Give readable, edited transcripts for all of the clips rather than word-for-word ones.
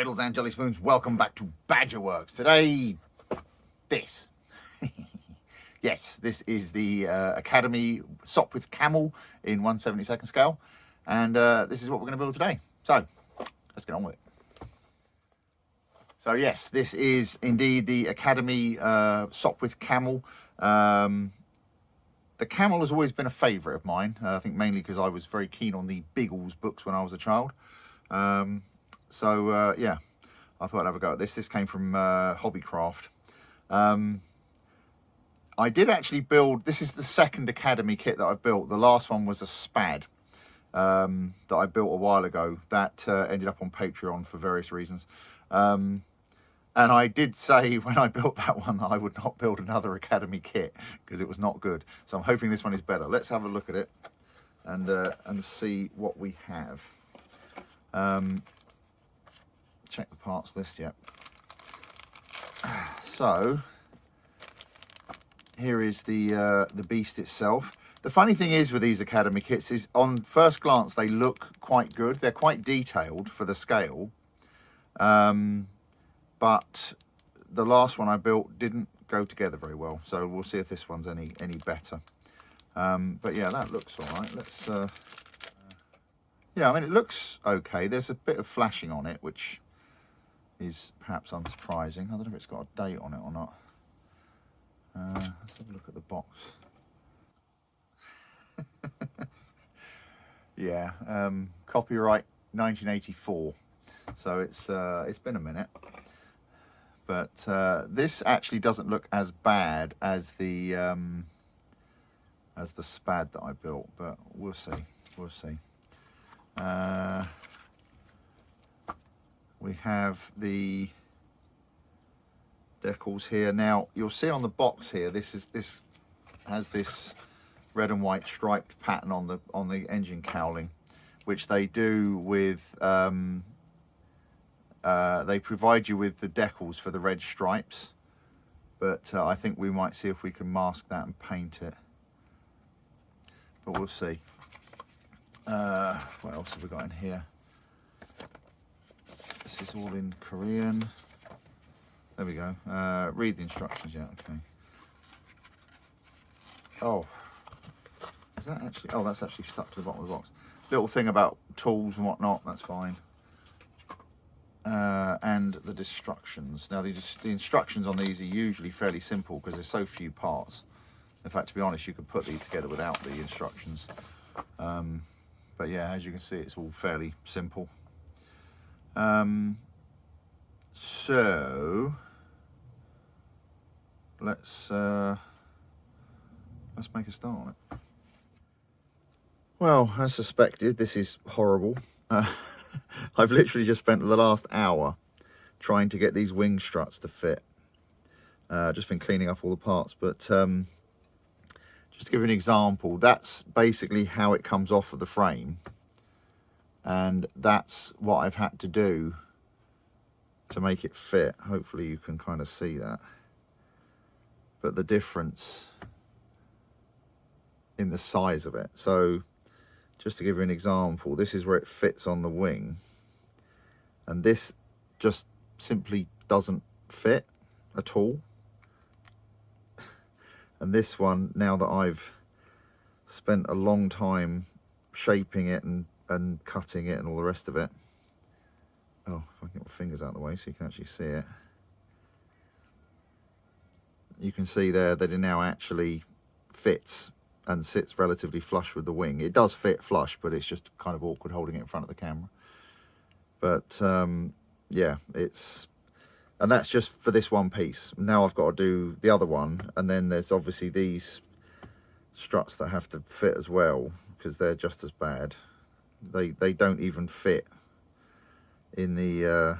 Ladles and Jelly Spoons, welcome back to Badgerworks. Today, this. Yes, this is the Academy Sopwith Camel in 1/72 scale. And this is what we're going to build today. So, let's get on with it. So yes, this is indeed the Academy Sopwith Camel. The camel has always been a favourite of mine. I think mainly because I was very keen on the Biggles books when I was a child. Yeah, I thought I'd have a go at this. This came from Hobbycraft. I did actually build, this is the second Academy kit that I've built. The last one was a Spad that I built a while ago. That ended up on Patreon for various reasons. And I did say when I built that one I would not build another Academy kit because it was not good. So I'm hoping this one is better. Let's have a look at it and see what we have. Check the parts list yet. So here is the beast itself. The funny thing is with these Academy kits is on first glance they look quite good. They're quite detailed for the scale. But the last one I built didn't go together very well. So we'll see if this one's any better. But yeah, that looks all right. Let's yeah, I mean, it looks okay. There's a bit of flashing on it, which is perhaps unsurprising. I don't know if it's got a date on it or not. Let's have a look at the box. Yeah, copyright 1984. So it's been a minute. But this actually doesn't look as bad as the Spad that I built, but we'll see. We'll see. We have the decals here. Now you'll see on the box here, this has this red and white striped pattern on the engine cowling, which they do with they provide you with the decals for the red stripes, but I think we might see if we can mask that and paint it, but we'll see. What else have we got in here? This is all in Korean. There we go. Read the instructions, yeah, okay. Oh, is that actually, oh, that's actually stuck to the bottom of the box. Little thing about tools and whatnot, that's fine. And the instructions. Now the instructions on these are usually fairly simple because there's so few parts. In fact, to be honest, you could put these together without the instructions. But yeah, as you can see, it's all fairly simple. So let's make a start on it. Well, as suspected, this is horrible. I've literally just spent the last hour trying to get these wing struts to fit. Just been cleaning up all the parts, but just to give you an example, that's basically how it comes off of the frame, and that's what I've had to do to make it fit. Hopefully you can kind of see that, but the difference in the size of it. So just to give you an example, this is where it fits on the wing, and this just simply doesn't fit at all. And this one, now that I've spent a long time shaping it and cutting it and all the rest of it. Oh, if I can get my fingers out of the way so you can actually see it. You can see there that it now actually fits and sits relatively flush with the wing. It does fit flush, but it's just kind of awkward holding it in front of the camera. But yeah, and that's just for this one piece. Now I've got to do the other one, and then there's obviously these struts that have to fit as well, because they're just as bad. They don't even fit in the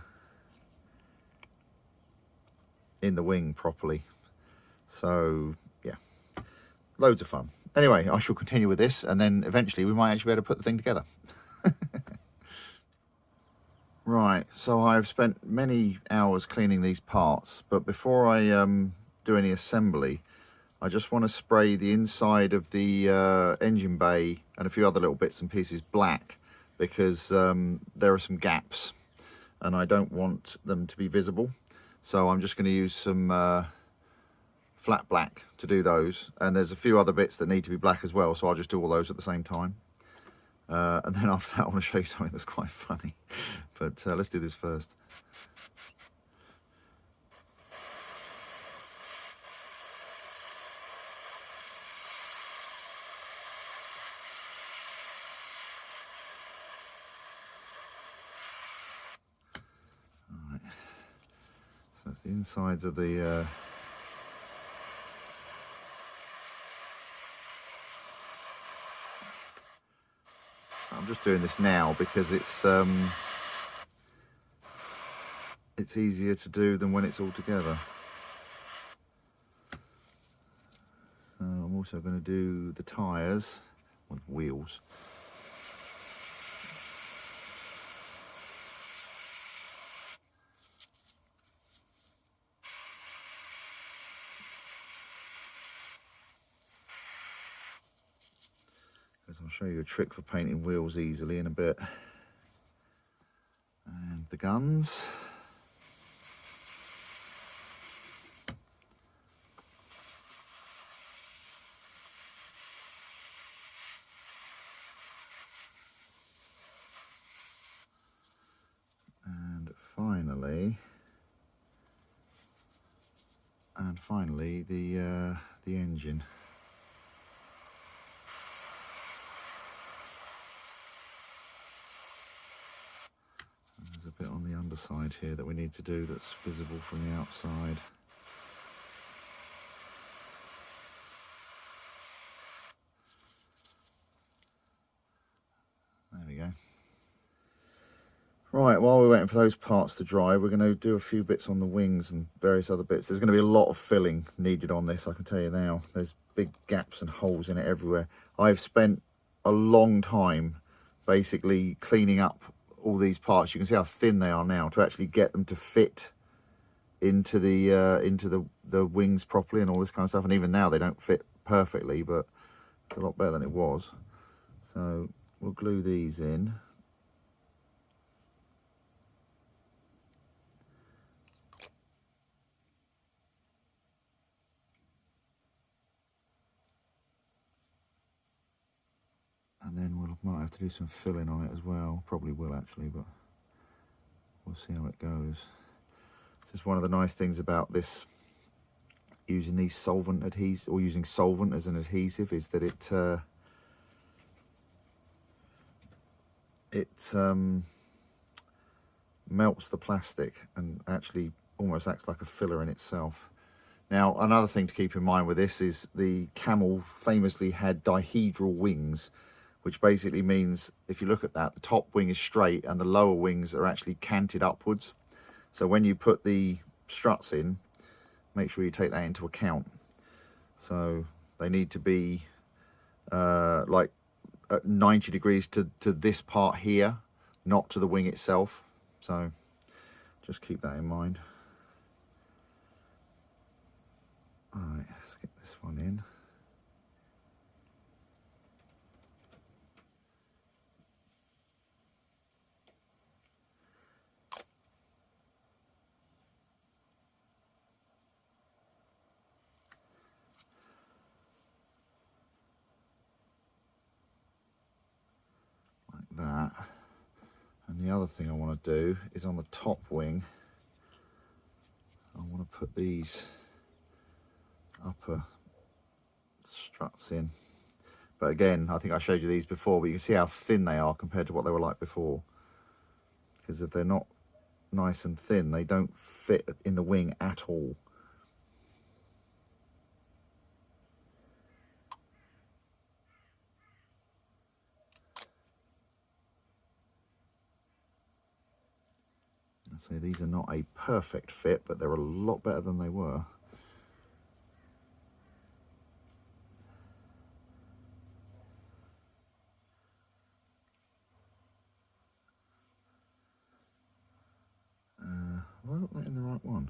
wing properly. So yeah, loads of fun. Anyway, I shall continue with this, and then eventually we might actually be able to put the thing together. Right, so I've spent many hours cleaning these parts, but before I do any assembly, I just want to spray the inside of the engine bay and a few other little bits and pieces black, because there are some gaps and I don't want them to be visible. So I'm just going to use some flat black to do those. And there's a few other bits that need to be black as well, so I'll just do all those at the same time. And then after that I want to show you something that's quite funny. But let's do this first. So it's the insides of the I'm just doing this now because it's easier to do than when it's all together. So I'm also going to do the tyres with wheels. I'll show you a trick for painting wheels easily in a bit. And the guns. And finally the engine. There's a bit on the underside here that we need to do that's visible from the outside. There we go. Right, while we're waiting for those parts to dry, we're going to do a few bits on the wings and various other bits. There's going to be a lot of filling needed on this, I can tell you now. There's big gaps and holes in it everywhere. I've spent a long time basically cleaning up all these parts. You can see how thin they are now to actually get them to fit into the wings properly and all this kind of stuff. And even now they don't fit perfectly, but it's a lot better than it was. So we'll glue these in. And then might have to do some filling on it as well. Probably will actually, but we'll see how it goes. This is one of the nice things about this, using these solvent adhesive, or using solvent as an adhesive, is that it melts the plastic and actually almost acts like a filler in itself. Now, another thing to keep in mind with this is the Camel famously had dihedral wings, which basically means, if you look at that, the top wing is straight and the lower wings are actually canted upwards. So when you put the struts in, make sure you take that into account. So they need to be like at 90 degrees to this part here, not to the wing itself. So just keep that in mind. All right, let's get this one in. That. And the other thing I want to do is on the top wing, I want to put these upper struts in. But again, I think I showed you these before, but you can see how thin they are compared to what they were like before. Because if they're not nice and thin, they don't fit in the wing at all. So these are not a perfect fit, but they're a lot better than they were. Have I got that in the right one?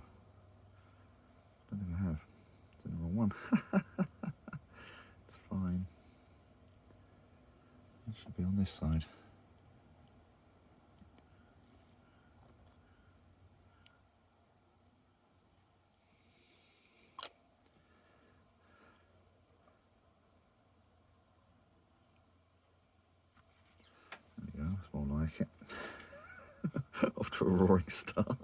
I don't think I have. It's in the wrong one. It's fine. It should be on this side. more like it. Off to a roaring start.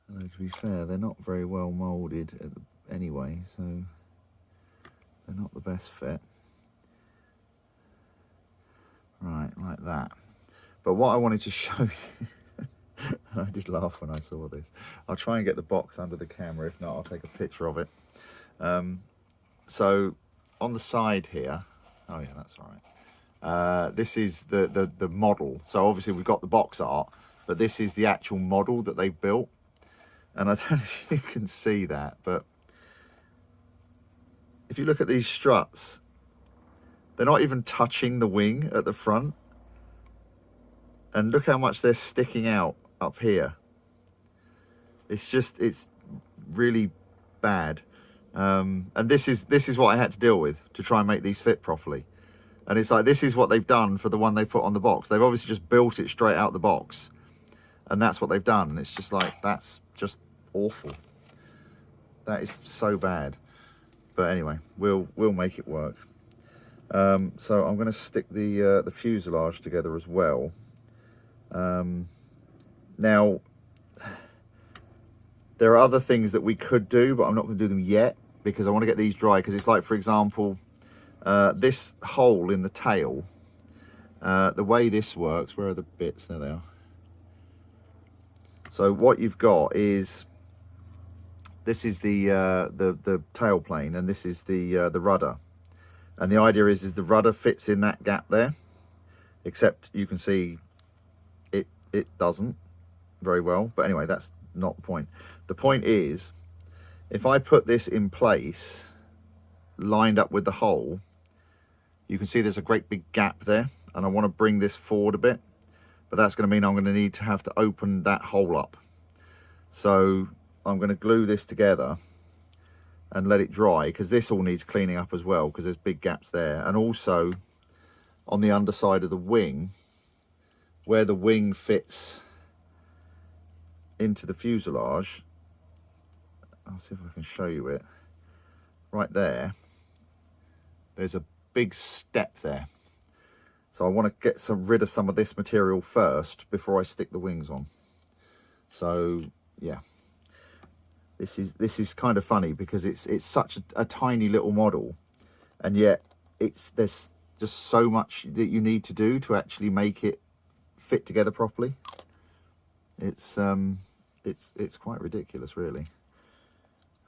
Although to be fair, they're not very well moulded anyway, so they're not the best fit. Right, like that. But what I wanted to show you, and I did laugh when I saw this. I'll try and get the box under the camera. If not, I'll take a picture of it. So on the side here, oh yeah, that's all right. This is the model. So obviously we've got the box art, but this is the actual model that they've built. And I don't know if you can see that, but if you look at these struts, they're not even touching the wing at the front. And look how much they're sticking out up here. It's really bad. And this is what I had to deal with to try and make these fit properly. And it's like, this is what they've done for the one they put on the box. They've obviously just built it straight out the box, and that's what they've done. And it's just like, that's just awful. That is so bad. But anyway, we'll make it work. So I'm going to stick the fuselage together as well. Now, there are other things that we could do, but I'm not going to do them yet because I want to get these dry. Because it's like, for example, this hole in the tail, the way this works, where are the bits? There they are. So what you've got is, this is the tail plane, and this is the rudder. And the idea is the rudder fits in that gap there, except you can see it doesn't very well. But anyway, that's not the point. The point is, if I put this in place, lined up with the hole, you can see there's a great big gap there, and I want to bring this forward a bit, but that's going to mean I'm going to need to have to open that hole up. So I'm going to glue this together and let it dry, because this all needs cleaning up as well, because there's big gaps there. And also on the underside of the wing, where the wing fits into the fuselage, I'll see if I can show you it. Right there, there's a big step there. So I want to get rid of some of this material first before I stick the wings on. So yeah, this is kind of funny because it's such a tiny little model, and yet there's just so much that you need to do to actually make it fit together properly. It's quite ridiculous, really.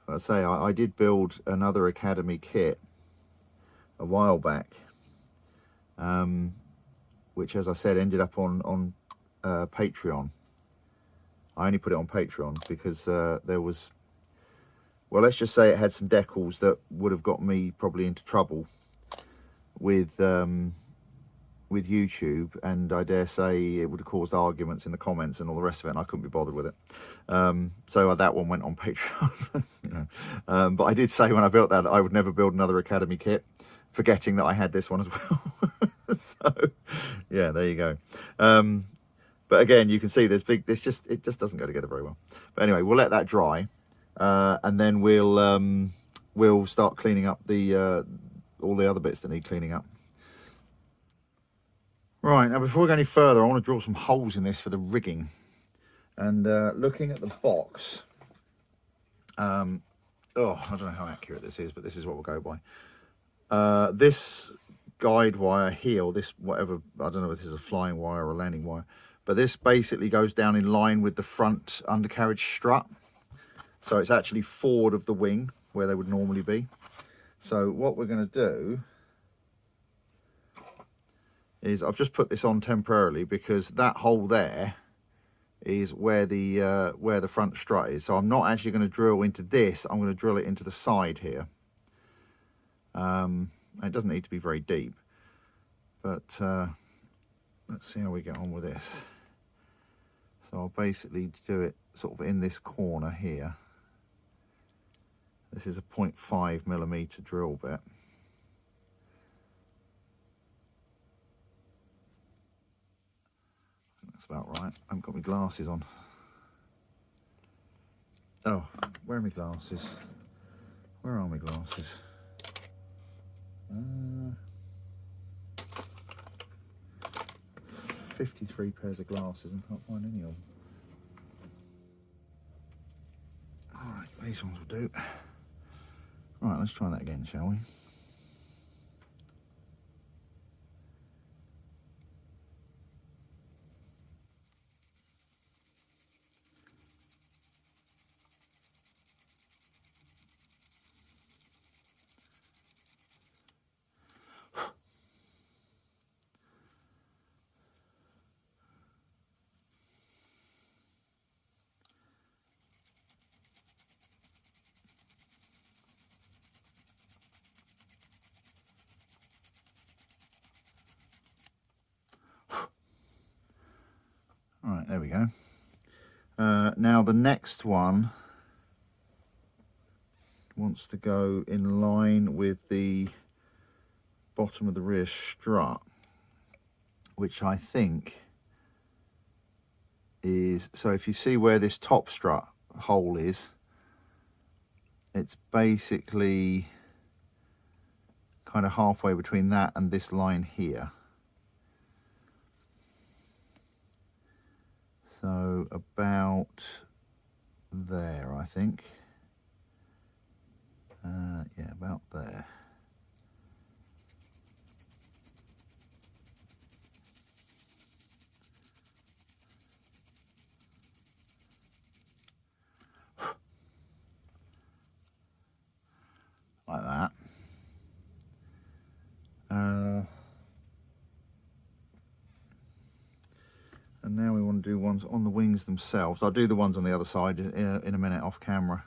I say I did build another Academy kit a while back, which, as I said, ended up on Patreon. I only put it on Patreon because there was, well, let's just say it had some decals that would have got me probably into trouble with YouTube, and I dare say it would have caused arguments in the comments and all the rest of it, and I couldn't be bothered with it. So that one went on Patreon. You know. But I did say when I built that I would never build another Academy kit, forgetting that I had this one as well. So yeah, there you go. But again, you can see there's big, it just doesn't go together very well. But anyway, we'll let that dry, and then we'll start cleaning up all the other bits that need cleaning up. Right, now before we go any further, I want to drill some holes in this for the rigging. And looking at the box, I don't know how accurate this is, but this is what we'll go by. This guide wire here, or this whatever, I don't know if this is a flying wire or a landing wire, but this basically goes down in line with the front undercarriage strut. So it's actually forward of the wing where they would normally be. So what we're going to do is, I've just put this on temporarily because that hole there is where the front strut is. So I'm not actually going to drill into this, I'm going to drill it into the side here. It doesn't need to be very deep, but let's see how we get on with this. So I'll basically do it sort of in this corner here. This is a 0.5mm drill bit. That's about right. I haven't got my glasses on. Oh, where are my glasses? Where are my glasses? $53 pairs of glasses and can't find any of them. Alright, these ones will do. Right, let's try that again, shall we? Alright, there we go. Now the next one wants to go in line with the bottom of the rear strut, which I think is, so if you see where this top strut hole is, it's basically kind of halfway between that and this line here. So about there, I think. Yeah, about there. Like that. And now we want to do ones on the wings themselves. I'll do the ones on the other side in a minute off camera.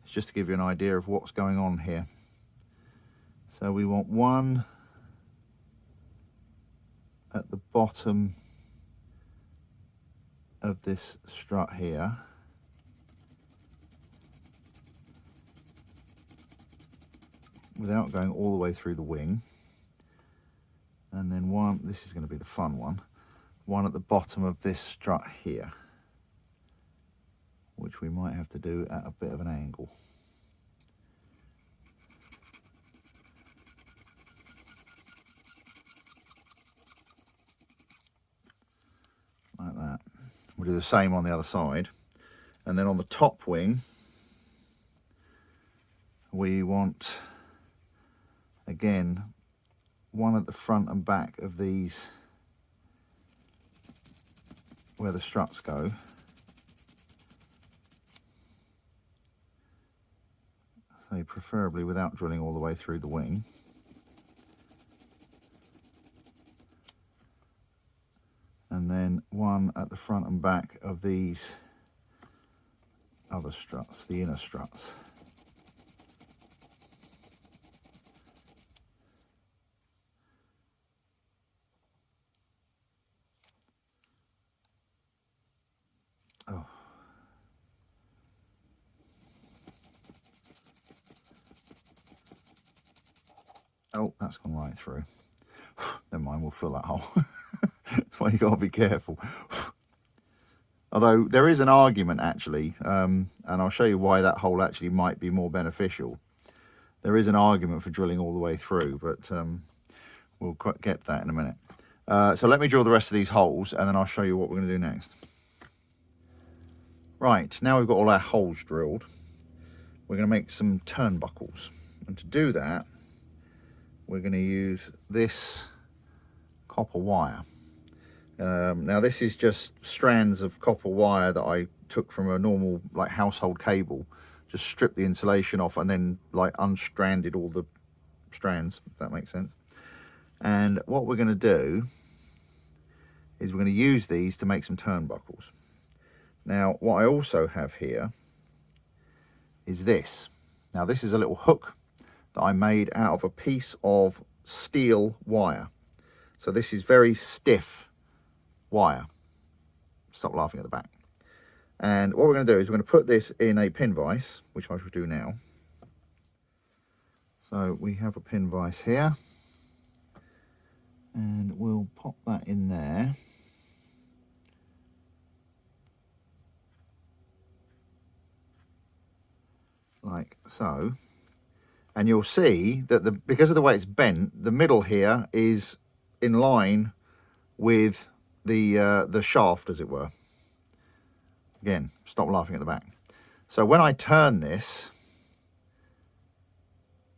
It's just to give you an idea of what's going on here. So we want one at the bottom of this strut here. Without going all the way through the wing. And then one, this is going to be the fun one at the bottom of this strut here, which we might have to do at a bit of an angle. Like that. We'll do the same on the other side. And then on the top wing, we want, again, one at the front and back of these, where the struts go. So preferably without drilling all the way through the wing. And then one at the front and back of these other struts, the inner struts. Oh. Oh, that's gone right through. Never mind, we'll fill that hole. That's why you got to be careful. Although there is an argument actually, and I'll show you why that hole actually might be more beneficial. There is an argument for drilling all the way through, but we'll get that in a minute. So let me drill the rest of these holes and then I'll show you what we're going to do next. Right, now we've got all our holes drilled, we're going to make some turnbuckles. And to do that, we're going to use this copper wire. Now this is just strands of copper wire that I took from a normal like household cable, just stripped the insulation off and then like unstranded all the strands, if that makes sense. And what we're going to do is we're going to use these to make some turnbuckles. Now what I also have here is this. Now this is a little hook that I made out of a piece of steel wire. So this is very stiff wire. Stop laughing at the back. And what we're going to do is we're going to put this in a pin vise, which I shall do now. So we have a pin vise here, and we'll pop that in there. Like so. And you'll see that because of the way it's bent, the middle here is in line with the shaft, as it were. Again, stop laughing at the back. So when I turn this,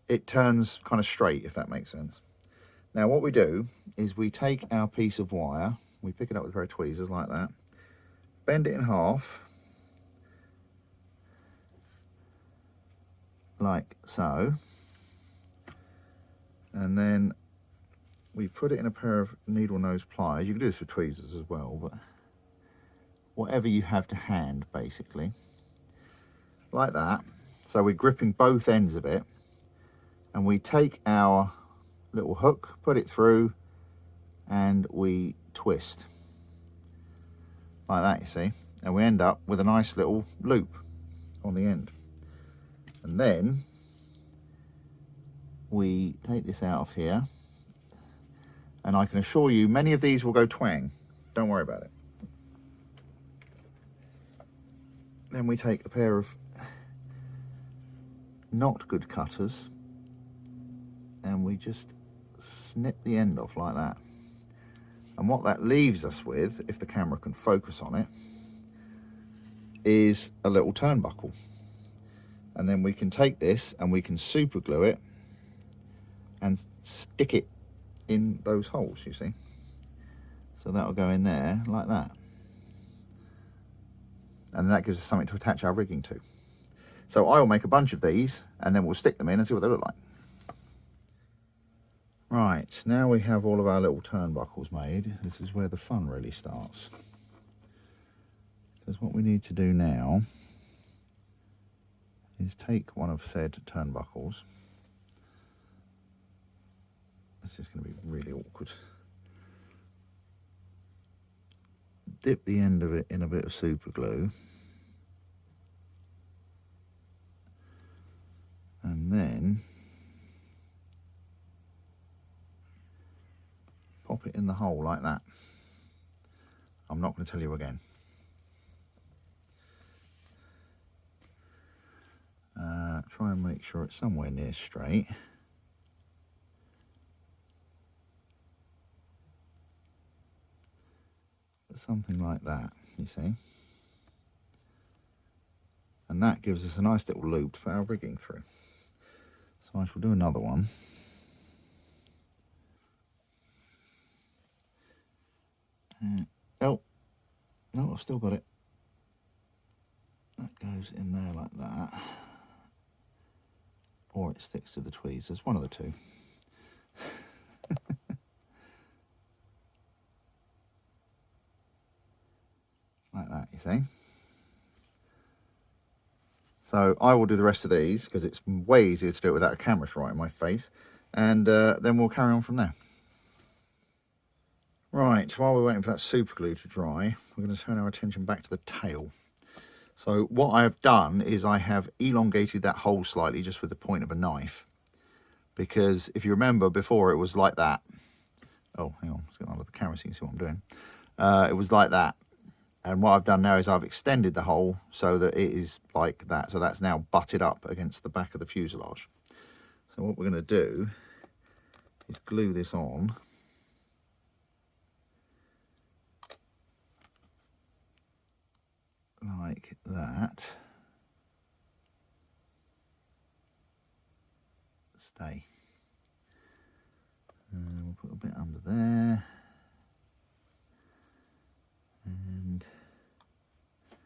it turns kind of straight, if that makes sense. Now what we do is we take our piece of wire, we pick it up with a pair of tweezers like that, bend it in half, like so, and then we put it in a pair of needle nose pliers. You can do this with tweezers as well, but whatever you have to hand, basically, like that. So we're gripping both ends of it, and we take our little hook, put it through, and we twist like that, you see, and we end up with a nice little loop on the end. And then we take this out of here, and I can assure you many of these will go twang, don't worry about it. Then we take a pair of not good cutters and we just snip the end off like that. And what that leaves us with, if the camera can focus on it, is a little turnbuckle. And then we can take this and we can super glue it and stick it in those holes, you see. So that'll go in there like that. And that gives us something to attach our rigging to. So I will make a bunch of these and then we'll stick them in and see what they look like. Right, now we have all of our little turnbuckles made. This is where the fun really starts. Because what we need to do now is take one of said turnbuckles. This is going to be really awkward. Dip the end of it in a bit of super glue. And then pop it in the hole like that. I'm not going to tell you again. Try and make sure it's somewhere near straight. Something like that, you see. And that gives us a nice little loop to put our rigging through. So I shall do another one. Oh, no, I've still got it. That goes in there like that. Or it sticks to the tweezers, one of the two. Like that, you see. So I will do the rest of these because it's way easier to do it without a camera right in my face. And then we'll carry on from there. Right, while we're waiting for that super glue to dry, we're going to turn our attention back to the tail. So what I have done is I have elongated that hole slightly just with the point of a knife. Because if you remember before, it was like that. Oh, hang on, let's get under the camera so you can see what I'm doing. It was like that. And what I've done now is I've extended the hole so that it is like that. So that's now butted up against the back of the fuselage. So what we're going to do is glue this on. Like that. Stay. We'll put a bit under there. And a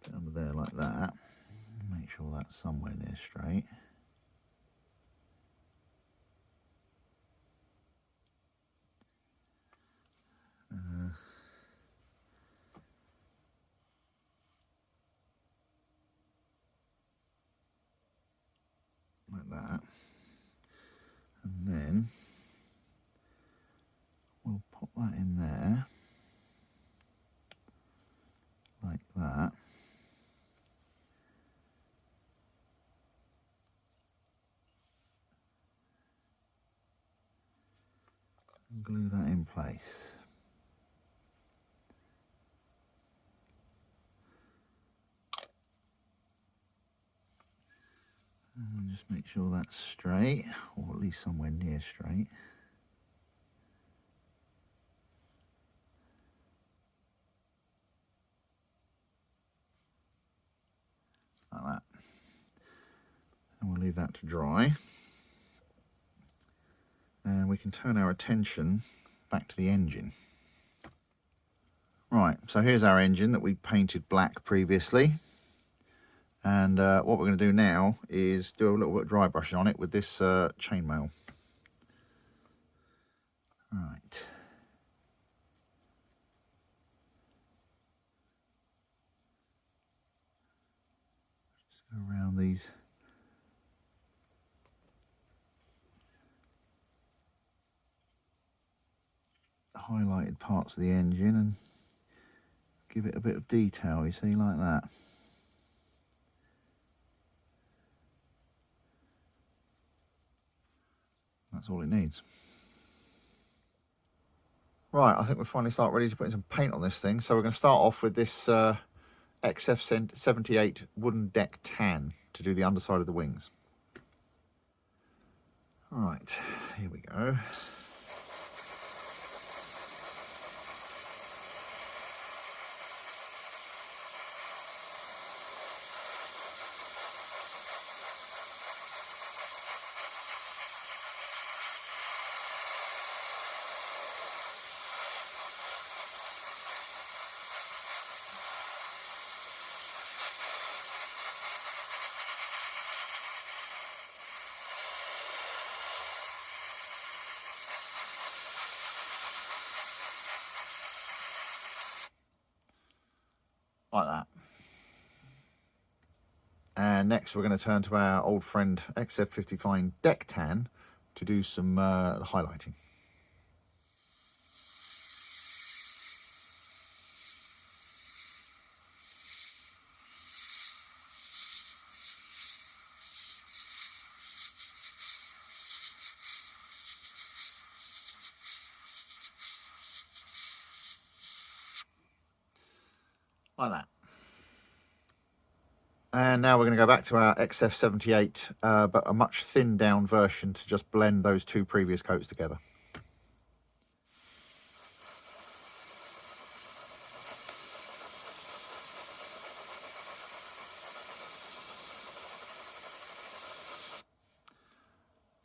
bit under there like that. Make sure that's somewhere near straight. Like that. And then we'll pop that in there. Like that. And glue that in place. And just make sure that's straight, or at least somewhere near straight. Like that. And we'll leave that to dry. And we can turn our attention back to the engine. Right, so here's our engine that we painted black previously. And what we're going to do now is do a little bit of dry brushing on it with this chainmail. Right. Just go around these highlighted parts of the engine and give it a bit of detail, you see, like that. That's all it needs. Right, I think we're finally ready to put some paint on this thing. So we're going to start off with this XF78 wooden deck tan to do the underside of the wings. All right, here we go. Like that. And next we're going to turn to our old friend XF55 deck tan to do some highlighting. Like that. And now we're going to go back to our XF78, but a much thinned down version to just blend those two previous coats together.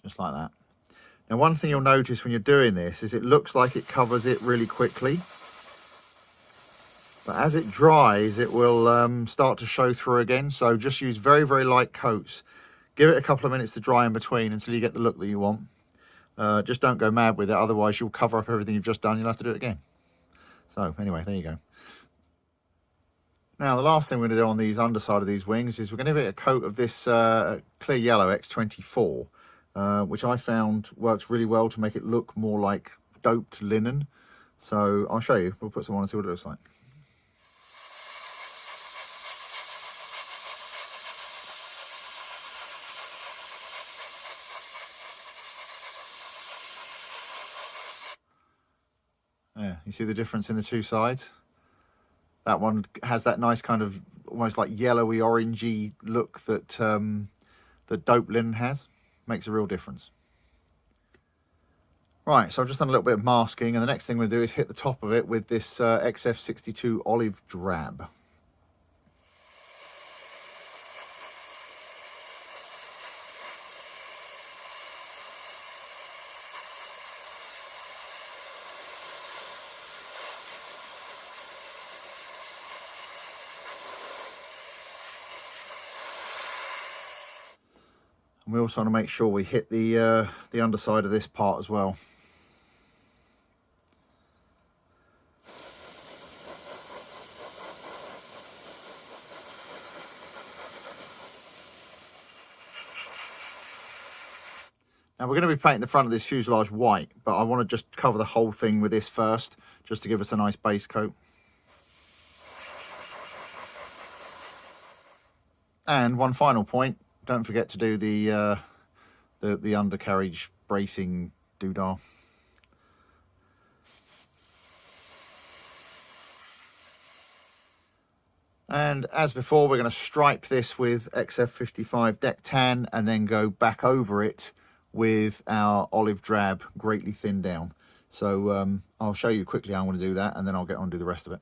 Just like that. Now, one thing you'll notice when you're doing this is it looks like it covers it really quickly. But as it dries, it will start to show through again. So just use very, very light coats. Give it a couple of minutes to dry in between until you get the look that you want. Just don't go mad with it. Otherwise, you'll cover up everything you've just done. You'll have to do it again. So anyway, there you go. Now, the last thing we're going to do on these underside of these wings is we're going to give it a coat of this clear yellow X24, which I found works really well to make it look more like doped linen. So I'll show you. We'll put some on and see what it looks like. Yeah, you see the difference in the two sides? That one has that nice kind of almost like yellowy, orangey look that that dope linen has. Makes a real difference. Right, so I've just done a little bit of masking, and the next thing we'll do is hit the top of it with this XF62 olive drab. And we also want to make sure we hit the underside of this part as well. Now we're going to be painting the front of this fuselage white, but I want to just cover the whole thing with this first, just to give us a nice base coat. And one final point, don't forget to do the undercarriage bracing doodah. And as before, we're going to stripe this with XF55 deck tan and then go back over it with our olive drab greatly thinned down. So I'll show you quickly how I'm going to do that, and then I'll get on and do the rest of it.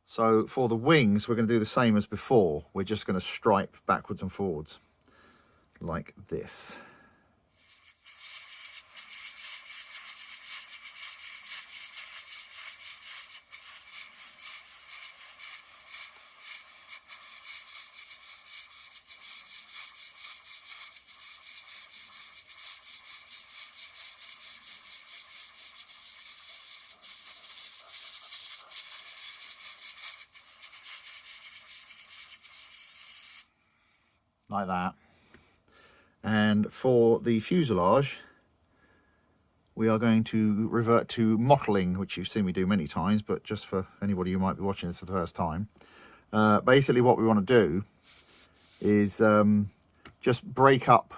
So for the wings, we're going to do the same as before. We're just going to stripe backwards and forwards like this. Like that. And for the fuselage, we are going to revert to mottling, which you've seen me do many times, but just for anybody who might be watching this for the first time. Basically what we want to do is just break up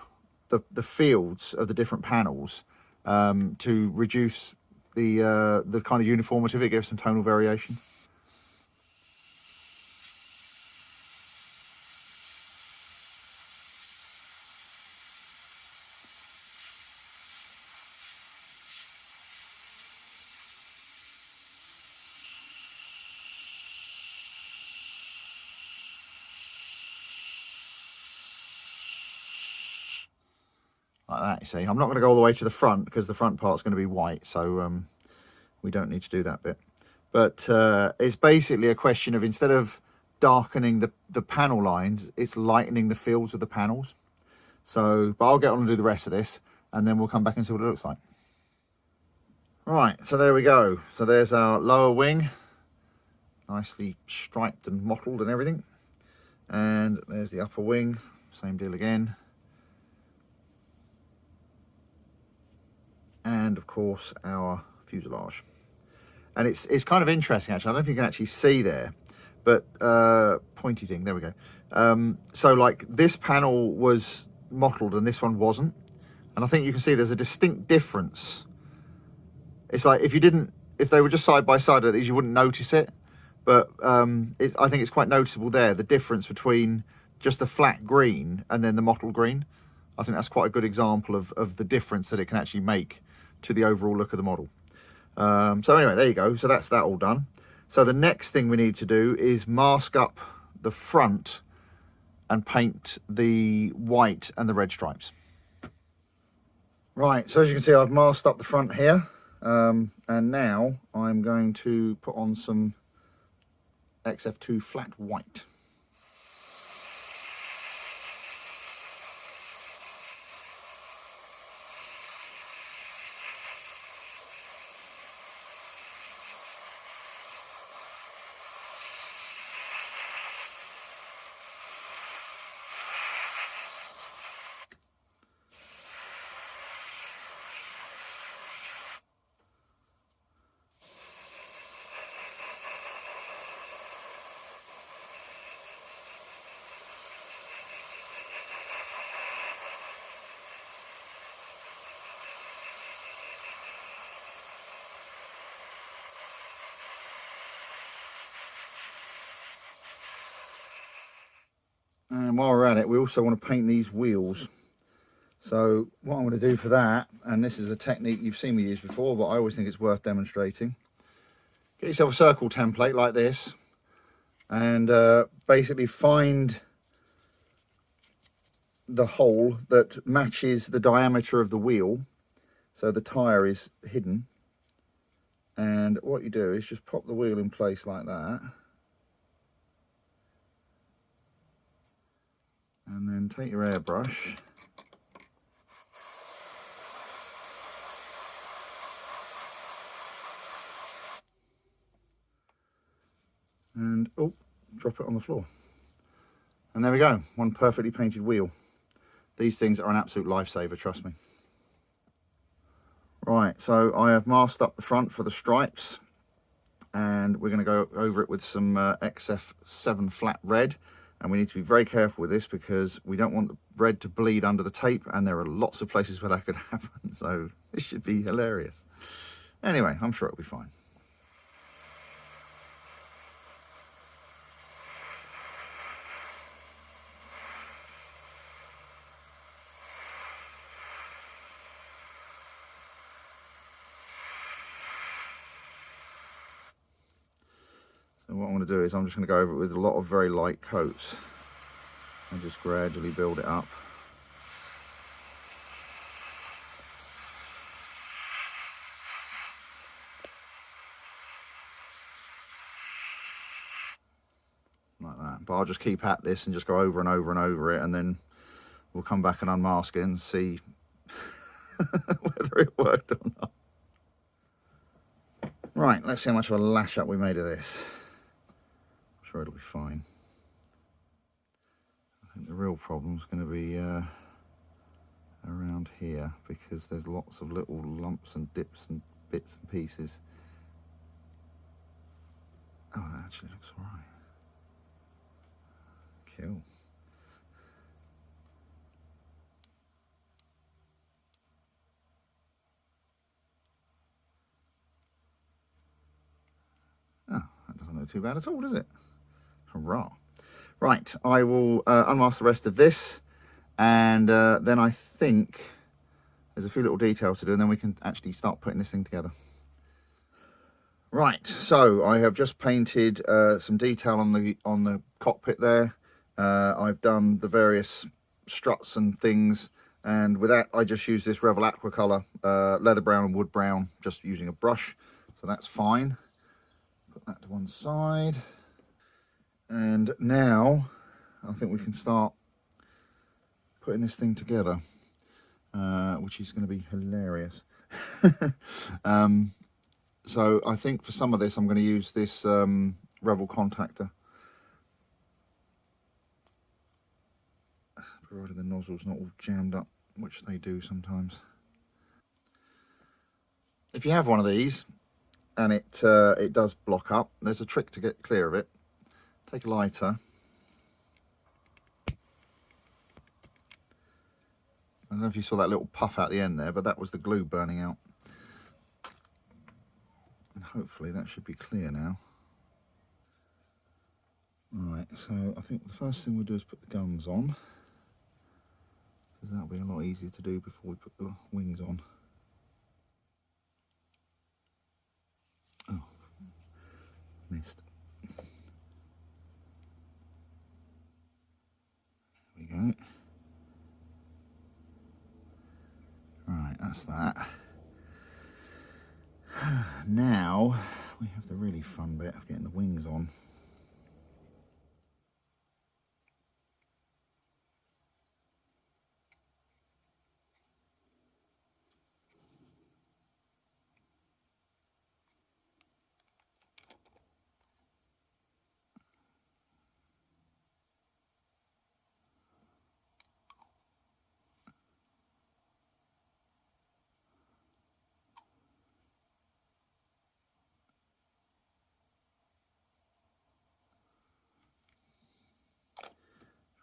the fields of the different panels to reduce the kind of uniformity of it, give some tonal variation. Like that, you see. I'm not going to go all the way to the front because the front part's going to be white, so we don't need to do that bit. But it's basically a question of, instead of darkening the panel lines, it's lightening the fields of the panels. So, but I'll get on and do the rest of this, and then we'll come back and see what it looks like. Right, so there we go. So there's our lower wing, nicely striped and mottled and everything. And there's the upper wing, same deal again. And of course our fuselage. And it's kind of interesting, actually. I don't know if you can actually see there, but pointy thing, there we go. So like this panel was mottled and this one wasn't, and I think you can see there's a distinct difference. It's like if they were just side by side like these, you wouldn't notice it, but I think it's quite noticeable there, the difference between just the flat green and then the mottled green. I think that's quite a good example of the difference that it can actually make to the overall look of the model. So anyway, there you go. So that's that all done. So the next thing we need to do is mask up the front and paint the white and the red stripes. Right, so as you can see, I've masked up the front here, and now I'm going to put on some XF2 flat white. And while we're at it, we also want to paint these wheels. So what I'm going to do for that, and this is a technique you've seen me use before, but I always think it's worth demonstrating. Get yourself a circle template like this, and basically find the hole that matches the diameter of the wheel, so the tyre is hidden. And what you do is just pop the wheel in place like that, and then take your airbrush and drop it on the floor. And there we go, one perfectly painted wheel. These things are an absolute lifesaver, trust me. Right, so I have masked up the front for the stripes, and we're going to go over it with some XF7 flat red. And we need to be very careful with this because we don't want the red to bleed under the tape, and there are lots of places where that could happen. So this should be hilarious. Anyway, I'm sure it'll be fine. what I'm going to do is I'm just going to go over it with a lot of very light coats and just gradually build it up. Like that. But I'll just keep at this and just go over and over and over it, and then we'll come back and unmask it and see whether it worked or not. Right, let's see how much of a lash up we made of this. I'm sure it'll be fine. I think the real problem's going to be around here, because there's lots of little lumps and dips and bits and pieces. Oh, that actually looks all right. Cool. Oh, that doesn't look too bad at all, does it? Hurrah. Right, I will unmask the rest of this, and then I think there's a few little details to do, and then we can actually start putting this thing together. Right, so I have just painted some detail on the cockpit there. I've done the various struts and things, and with that I just use this Revel Aqua colour, leather brown and wood brown, just using a brush, so that's fine. Put that to one side, and now I think we can start putting this thing together, which is going to be hilarious. So I think for some of this I'm going to use this Revel contactor, provided the nozzle's not all jammed up, which they do sometimes. If you have one of these and it does block up, there's a trick to get clear of it. Take a lighter. I don't know if you saw that little puff out the end there, but that was the glue burning out. And hopefully that should be clear now. Right, so I think the first thing we'll do is put the guns on, because that'll be a lot easier to do before we put the wings on. Oh, missed. There we go. Right, that's that. Now we have the really fun bit of getting the wings on.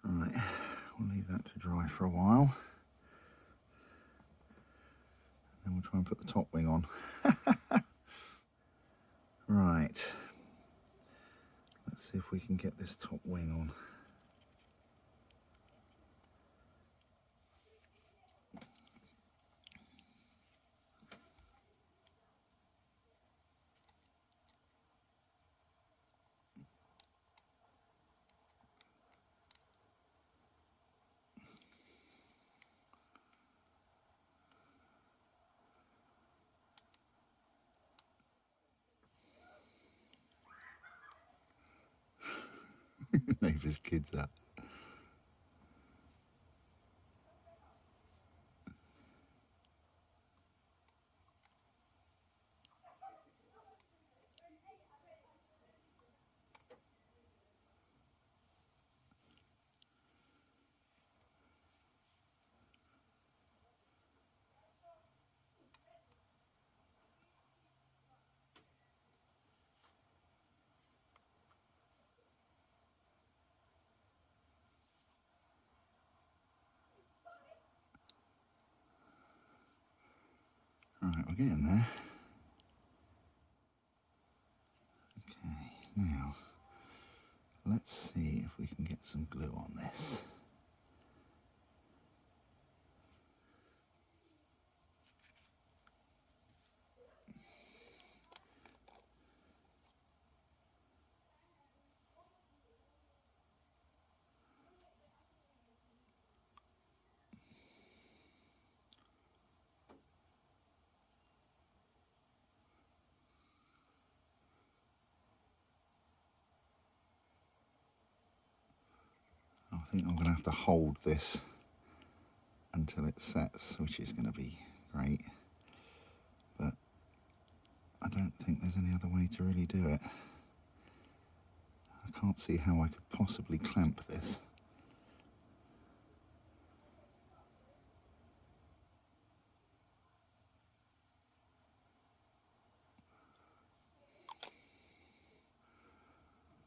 Right, we'll leave that to dry for a while. Then we'll try and put the top wing on. Right, let's see if we can get this top wing on. Leave his kids up. Right, we're getting there. Okay, now let's see if we can get some glue on this. think I'm going to have to hold this until it sets, which is going to be great. But I don't think there's any other way to really do it. I can't see how I could possibly clamp this.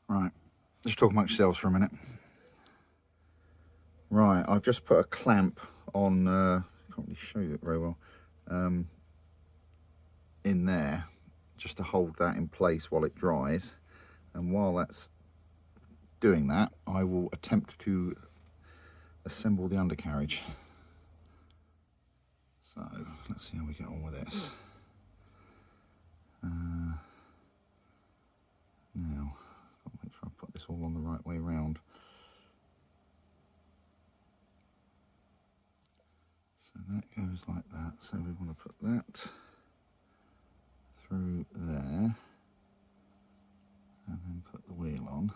Right, let's talk amongst yourselves for a minute. Right, I've just put a clamp on, I can't really show you it very well, in there, just to hold that in place while it dries. And while that's doing that, I will attempt to assemble the undercarriage. So let's see how we get on with this. Now, I'll make sure I put this all on the right way round. So that goes like that. So we want to put that through there, and then put the wheel on.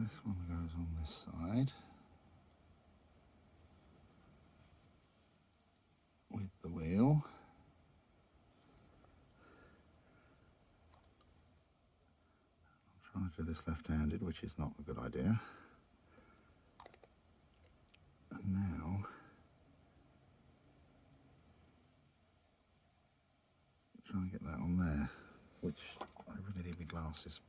This one goes on this side with the wheel. I'm trying to do this left-handed, which is not a good idea. And now try and get that on there, which I really need my glasses.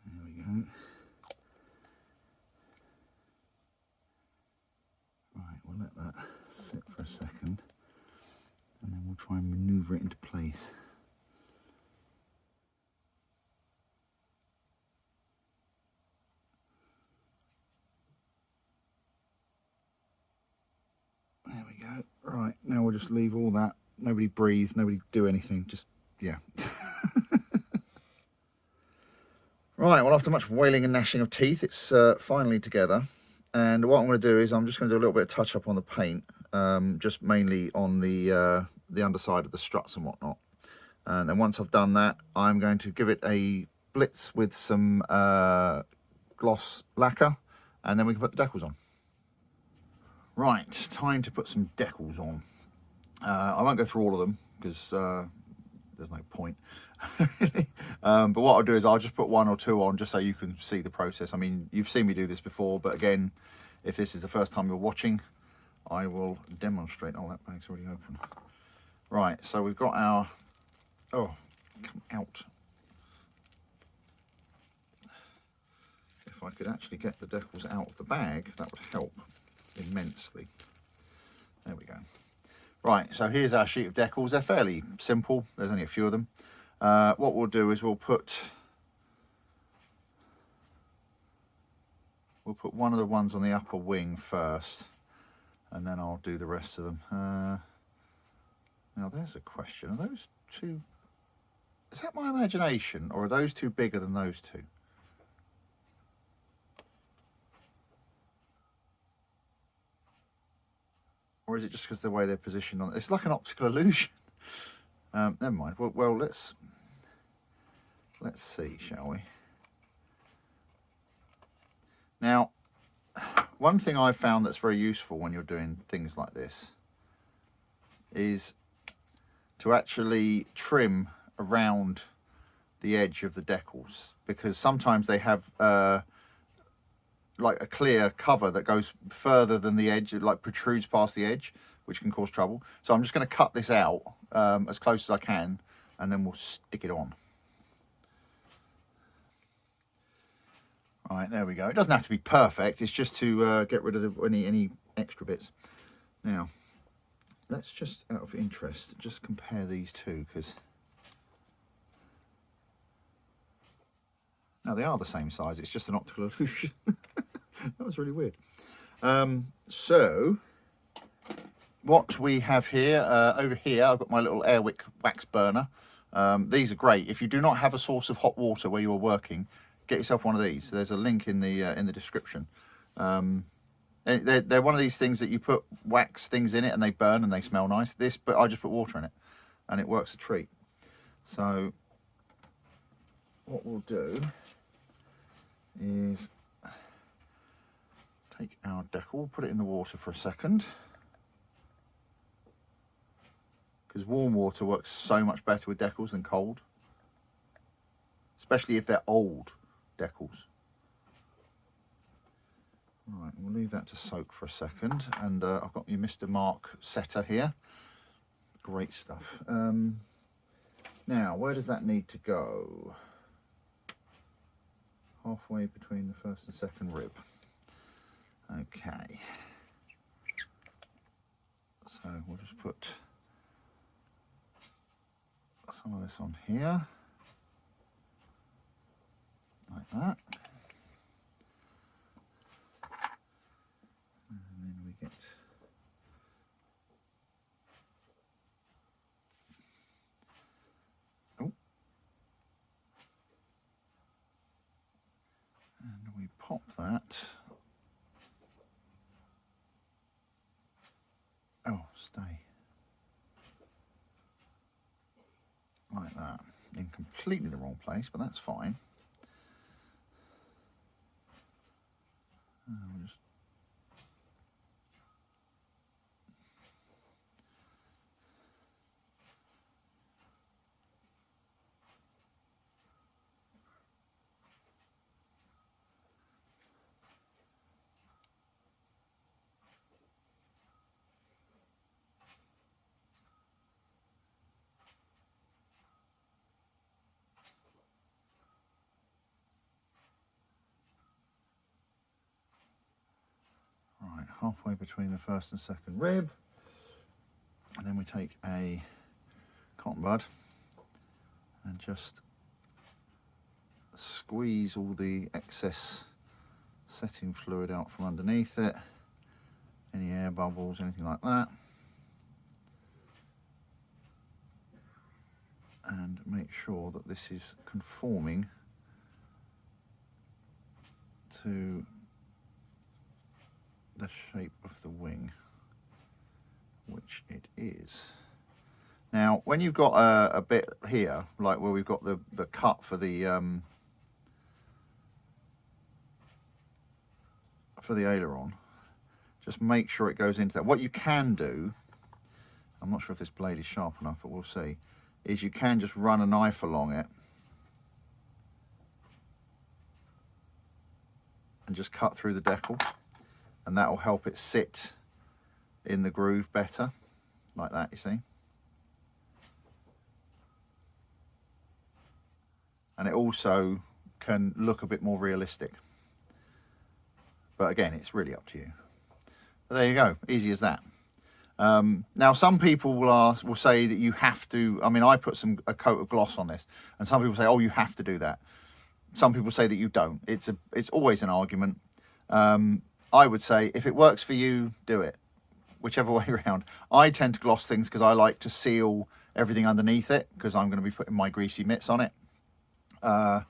There we go. Right, we'll let that sit for a second, and then we'll try and maneuver it into place. There we go. Right, now we'll just leave all that. Nobody breathe, nobody do anything, just, yeah. Right, well, after much wailing and gnashing of teeth, it's finally together. And what I'm going to do is I'm just going to do a little bit of touch up on the paint, just mainly on the underside of the struts and whatnot. And then once I've done that, I'm going to give it a blitz with some gloss lacquer, and then we can put the decals on. Right, time to put some decals on. I won't go through all of them because there's no point. But what I'll do is I'll just put one or two on just so you can see the process. I mean, you've seen me do this before, but again, if this is the first time you're watching, I will demonstrate. Oh, that bag's already open. Right, so we've got our, oh, come out. If I could actually get the decals out of the bag, that would help immensely. There we go. Right, so here's our sheet of decals. They're fairly simple. There's only a few of them. What we'll do is we'll put one of the ones on the upper wing first, and then I'll do the rest of them. Now there's a question. Are those two, is that my imagination, or are those two bigger than those two? Or is it just because of the way they're positioned on? It's like an optical illusion. Never mind. Well, let's Let's see, shall we? Now, one thing I've found that's very useful when you're doing things like this is to actually trim around the edge of the decals, because sometimes they have like a clear cover that goes further than the edge, it like protrudes past the edge, which can cause trouble. So I'm just going to cut this out as close as I can, and then we'll stick it on. Right, there we go. It doesn't have to be perfect. It's just to get rid of any extra bits. Now, let's just, out of interest, just compare these two, because now they are the same size. It's just an optical illusion. That was really weird. So, what we have here, over here, I've got my little Airwick wax burner. These are great. If you do not have a source of hot water where you are working, get yourself one of these. There's a link in the description. They're one of these things that you put wax things in it and they burn and they smell nice. But I just put water in it and it works a treat. So what we'll do is take our decal, put it in the water for a second, because warm water works so much better with decals than cold, especially if they're old decals. Right, we'll leave that to soak for a second, and I've got your Mr. Mark setter here. Great stuff. Now, where does that need to go? Halfway between the first and second rib. Okay. So we'll just put some of this on here, like that. And then we get and we pop that. Oh, stay. Like that. In completely the wrong place, but that's fine. We'll just halfway between the first and second rib, and then we take a cotton bud and just squeeze all the excess setting fluid out from underneath it, any air bubbles, anything like that, and make sure that this is conforming to the shape of the wing, which it is. Now, when you've got a bit here, like where we've got the cut for the aileron, just make sure it goes into that. What you can do, I'm not sure if this blade is sharp enough, but we'll see, is you can just run a knife along it and just cut through the decal, and that will help it sit in the groove better, like that, you see. And it also can look a bit more realistic. But again, it's really up to you. But there you go, easy as that. Now, some people will say that you have to, I mean, I put a coat of gloss on this, and some people say, oh, you have to do that. Some people say that you don't. It's always an argument. I would say if it works for you, do it, whichever way around. I tend to gloss things because I like to seal everything underneath it, because I'm going to be putting my greasy mitts on it. And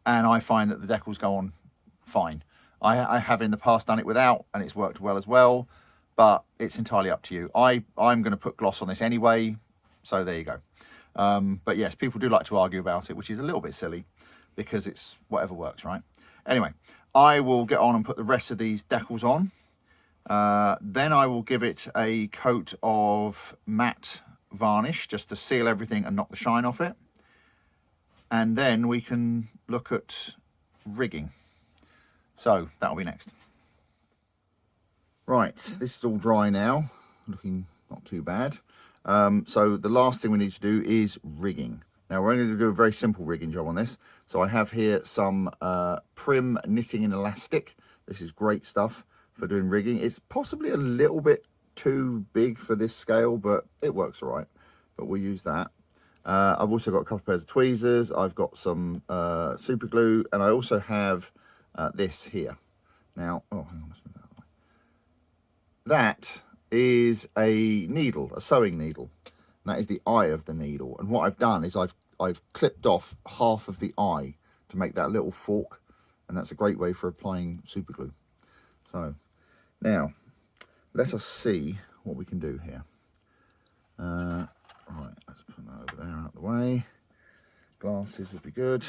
I find that the decals go on fine. I have in the past done it without, and it's worked well as well, but it's entirely up to you. I'm going to put gloss on this anyway, so there you go. But yes, people do like to argue about it, which is a little bit silly because it's whatever works, right? Anyway, I will get on and put the rest of these decals on. Then I will give it a coat of matte varnish just to seal everything and knock the shine off it. And then we can look at rigging. So that'll be next. Right, this is all dry now, looking not too bad. So the last thing we need to do is rigging. Now we're only going to do a very simple rigging job on this. So I have here some Prim knitting in elastic. This is great stuff for doing rigging. It's possibly a little bit too big for this scale, but it works all right. But we'll use that. I've also got a couple of pairs of tweezers. I've got some super glue, and I also have this here. Now, oh, hang on, let's move that out of the way. That is a needle, a sewing needle. And that is the eye of the needle. And what I've done is I've clipped off half of the eye to make that little fork, and that's a great way for applying super glue. So now let us see what we can do here. Right, let's put that over there out of the way. Glasses would be good.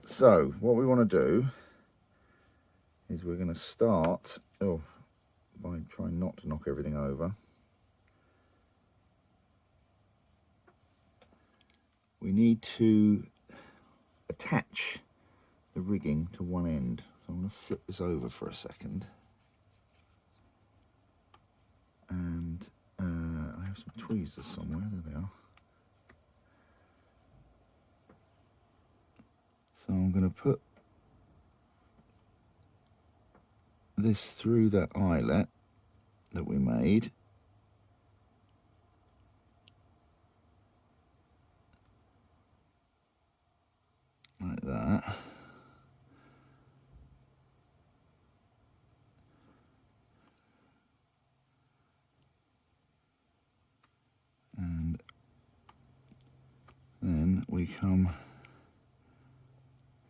So what we want to do is we're going to start by trying not to knock everything over. We need to attach the rigging to one end. So I'm going to flip this over for a second. And I have some tweezers somewhere. There they are. So I'm going to put this through that eyelet that we made. Like that. And then we come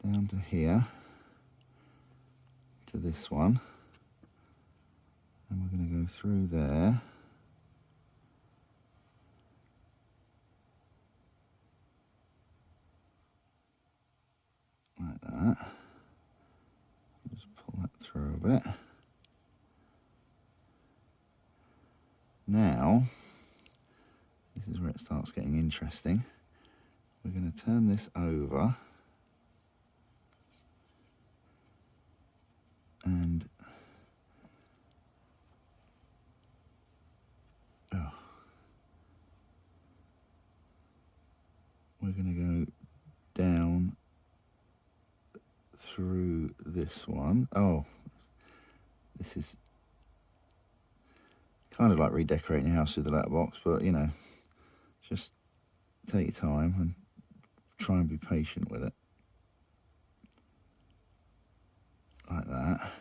down to here, to this one, and we're going to go through there. Like that. Just pull that through a bit. Now, this is where it starts getting interesting. We're going to turn this over and we're going to go down through this one. Oh, this is kind of like redecorating your house with the letterbox, but you know, just take your time and try and be patient with it. Like that.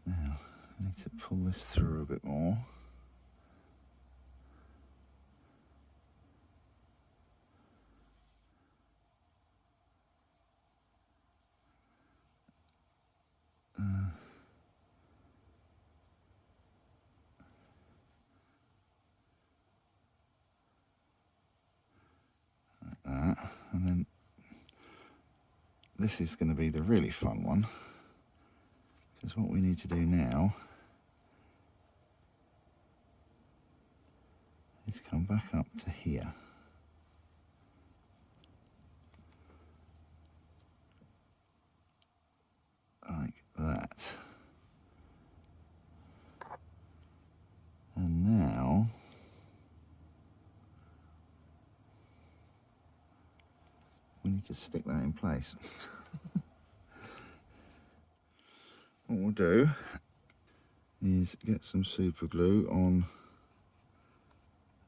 Now, I need to pull this through a bit more. Like that. And then this is going to be the really fun one, because what we need to do now is come back up to here. Like that. And now we need to stick that in place. What we'll do is get some super glue on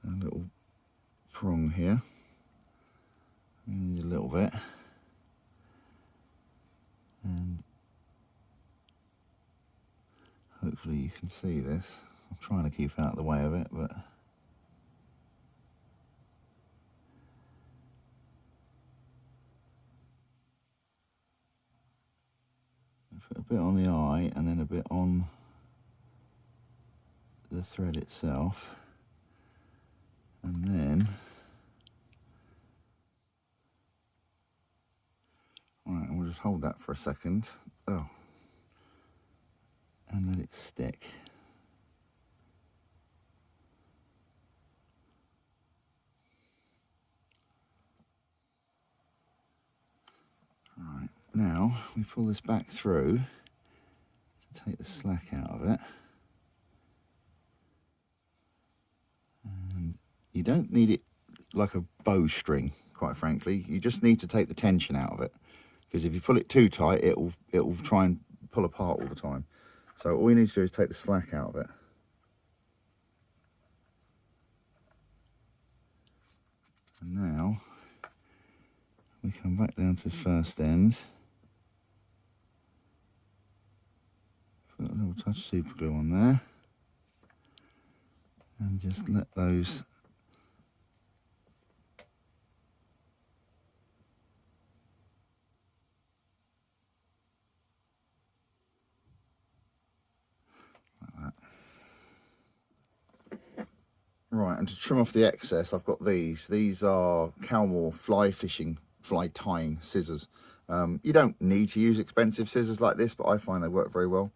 a little prong here. We need a little bit. And hopefully you can see this. I'm trying to keep out of the way of it, but put a bit on the eye and then a bit on the thread itself, and then right, and we'll just hold that for a second. Oh, and let it stick. Right, now we pull this back through to take the slack out of it. And you don't need it like a bowstring, quite frankly. You just need to take the tension out of it, because if you pull it too tight, it'll try and pull apart all the time. So all you need to do is take the slack out of it. And now we come back down to this first end. Put a little touch of super glue on there. And just let those like that. Right, and to trim off the excess, I've got these. These are Calmore fly tying scissors. You don't need to use expensive scissors like this, but I find they work very well.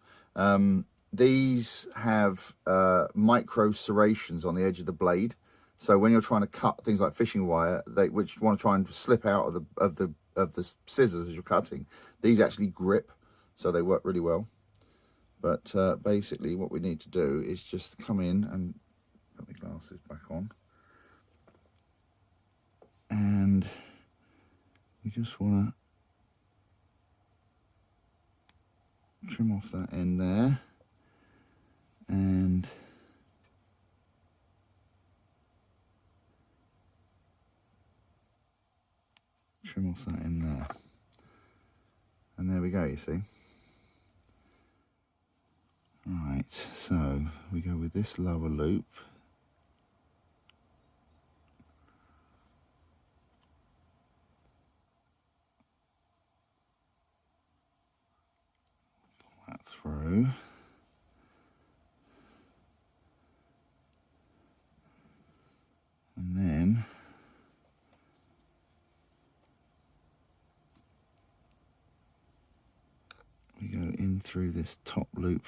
These have micro serrations on the edge of the blade, so when you're trying to cut things like fishing wire, which you want to try and slip out of the scissors as you're cutting, these actually grip, so they work really well. But basically, what we need to do is just come in and put my glasses back on, and we just want to trim off that end there. And trim off that in there, and there we go, you see. Right, so we go with this lower loop, pull that through, and then we go in through this top loop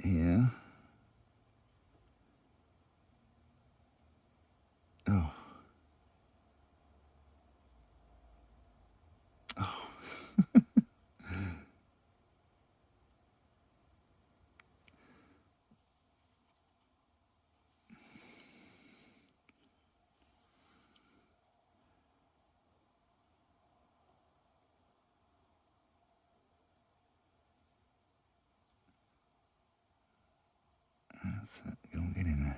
here. Oh. Oh. That's it. Go and get in there.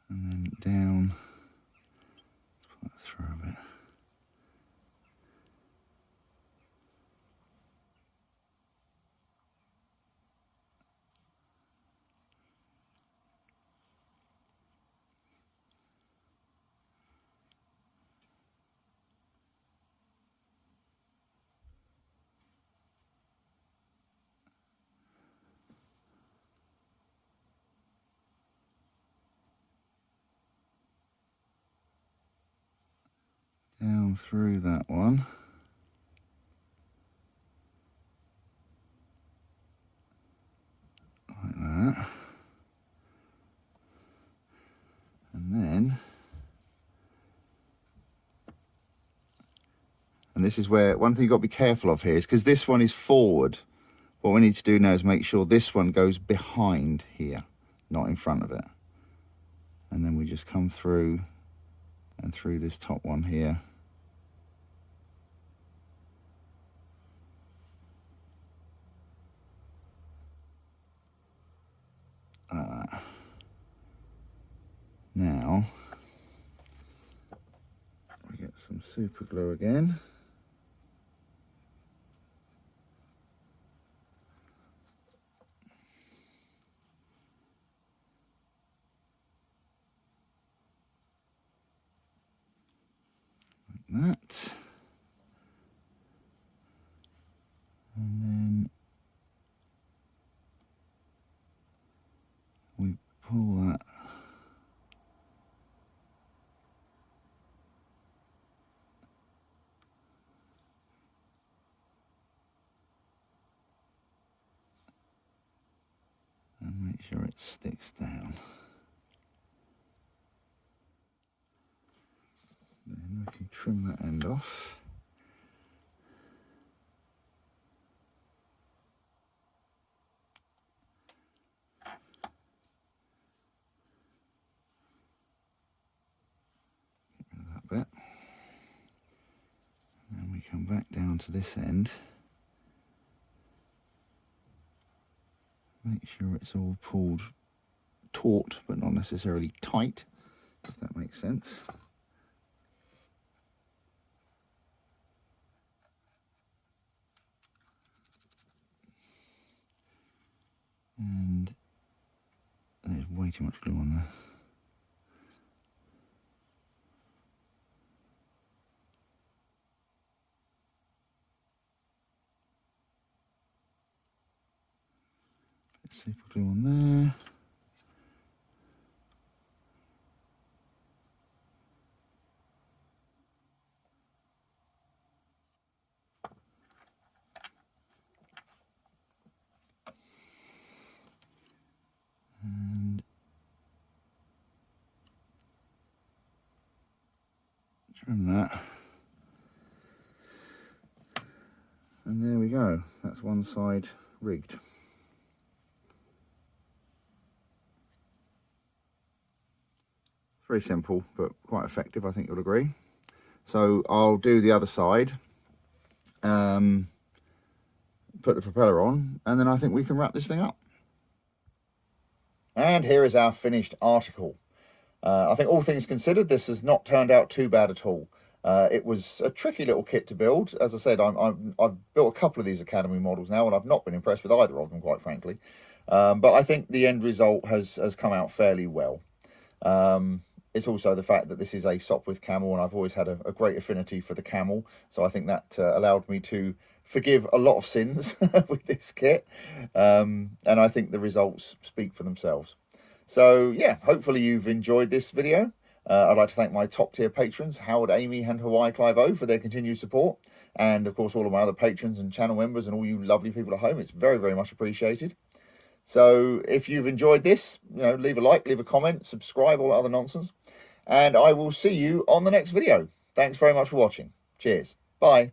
And then down. Let's pull that through a bit. Down through that one. Like that. And then, and this is where one thing you've got to be careful of here is because this one is forward. What we need to do now is make sure this one goes behind here, not in front of it. And then we just come through and through this top one here. Like that. Now, we get some super glue again. that. And then we pull that and make sure it sticks down. Then we can trim that end off. Get rid of that bit. And then we come back down to this end. Make sure it's all pulled taut, but not necessarily tight, if that makes sense. And there's way too much glue on there. Super glue on there. And trim that. And there we go. That's one side rigged. Very simple, but quite effective, I think you'll agree. So I'll do the other side, put the propeller on, and then I think we can wrap this thing up. And here is our finished article. I think all things considered, this has not turned out too bad at all. It was a tricky little kit to build. As I said, I've built a couple of these Academy models now, and I've not been impressed with either of them, quite frankly. But I think the end result has come out fairly well. It's also the fact that this is a Sopwith Camel, and I've always had a great affinity for the Camel. So I think that allowed me to forgive a lot of sins with this kit. And I think the results speak for themselves. So yeah, hopefully you've enjoyed this video. I'd like to thank my top tier patrons, Howard, Amy and Hawaii Clive O, for their continued support. And of course, all of my other patrons and channel members and all you lovely people at home. It's very, very much appreciated. So if you've enjoyed this, leave a like, leave a comment, subscribe, all that other nonsense. And I will see you on the next video. Thanks very much for watching. Cheers. Bye.